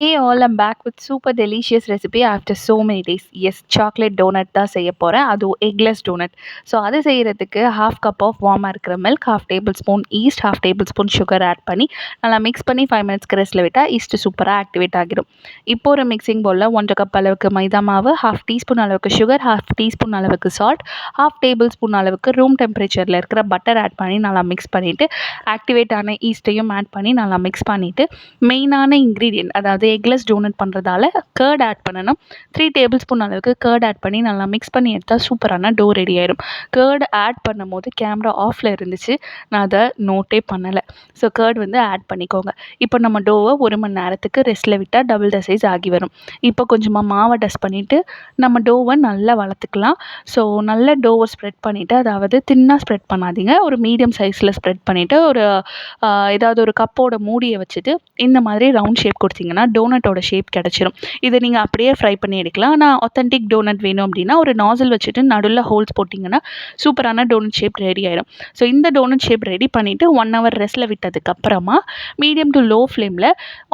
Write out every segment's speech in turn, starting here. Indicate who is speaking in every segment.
Speaker 1: Hey all, I'm back with super delicious recipe after so many days. Yes, chocolate donut தான் செய்ய போறேன். அதுவும் eggless donut. So அது செய்யறதுக்கு 1/2 கப் ஆஃப் வார்மா இருக்கிற milk, 1/2 tablespoon yeast, 1/2 tablespoon sugar add பண்ணி நல்லா மிக்ஸ் பண்ணி 5 மினிட்ஸ்க்கு ரெஸ்ட்டில் விட்டால் ஈஸ்ட் சூப்பராக ஆக்டிவேட் ஆகிடும். இப்போ ஒரு மிக்சிங் பவுலில் 1/2 கப் அளவுக்கு மைதா மாவு, 1/2 டீஸ்பூன் அளவுக்கு சுகர், 1/2 டீஸ்பூன் அளவுக்கு சால்ட், 1/2 டேபிள் ஸ்பூன் அளவுக்கு ரூம் டெம்பரேச்சரில் இருக்கிற பட்டர் ஆட் பண்ணி நல்லா மிக்ஸ் பண்ணிவிட்டு ஆக்டிவேட் ஆன ஈஸ்ட்டையும் ஆட் பண்ணி நல்லா மிக்ஸ் பண்ணிவிட்டு மெயினான இன்க்ரீடியன்ட் அதாவது எக்லெஸ் டோனட் பண்ணுறதால கர்ட் ஆட் பண்ணணும். 3 டேபிள் ஸ்பூன் அளவுக்கு கர்ட் ஆட் பண்ணி நல்லா மிக்ஸ் பண்ணி எடுத்தால் சூப்பரான டோ ரெடி ஆயிடும். கர்ட் ஆட் பண்ணும்போது கேமரா ஆஃபில் இருந்துச்சு, நான் அதை நோட்டே பண்ணலை. ஸோ கர்ட் வந்து ஆட் பண்ணிக்கோங்க. இப்போ நம்ம டோவை 1 மணி நேரத்துக்கு ரெஸ்ட்டில் விட்டால் டபுள் த சைஸ் ஆகி வரும். இப்போ கொஞ்சமாக மாவை டஸ்ட் பண்ணிவிட்டு நம்ம டோவை நல்லா வளர்த்துக்கலாம். ஸோ நல்ல டோவை ஸ்ப்ரெட் பண்ணிவிட்டு, அதாவது தின்னாக ஸ்ப்ரெட் பண்ணாதீங்க, ஒரு மீடியம் சைஸில் ஸ்ப்ரெட் பண்ணிவிட்டு ஒரு ஏதாவது ஒரு கப்போட மூடியை வச்சுட்டு இந்த மாதிரி ரவுண்ட் ஷேப் கொடுத்தீங்கன்னா டோனட்டோட ஷேப் கிடச்சிரும். இதை நீங்கள் அப்படியே ஃப்ரை பண்ணி எடுக்கலாம். ஆனால் ஆத்தென்டிக் டோனட் வேணும் அப்படின்னா ஒரு நாசில் வச்சுட்டு நடுவில் ஹோல்ஸ் போட்டிங்கன்னா சூப்பரான டோனட் ஷேப் ரெடி ஆயிடும். ஸோ இந்த டோனட் ஷேப் ரெடி பண்ணிவிட்டு 1 ஹவர் ரெஸ்ட்டில் விட்டதுக்கப்புறமா மீடியம் டு லோ ஃப்ளேமில்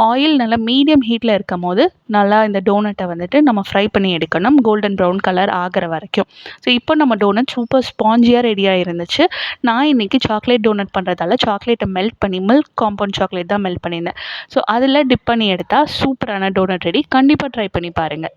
Speaker 1: ஆயில் நல்லா மீடியம் ஹீட்டில் இருக்கும் போது நல்லா இந்த டோனட்டை வந்துட்டு நம்ம ஃப்ரை பண்ணி எடுக்கணும், கோல்டன் ப்ரௌன் கலர் ஆகிற வரைக்கும். ஸோ இப்போ நம்ம டோனட் சூப்பர் ஸ்பாஞ்சியாக ரெடியாக இருந்துச்சு. நான் இன்றைக்கி சாக்லேட் டோனட் பண்ணுறதால சாக்லேட்டை மெல்ட் பண்ணி மில்க் காம்பவுண்ட் சாக்லேட் தான் மெல்ட் பண்ணியிருந்தேன். ஸோ அதில் டிப் பண்ணி எடுத்தால் சூப்பரான டோனட் ரெடி. கண்டிப்பாக ட்ரை பண்ணி பாருங்கள்.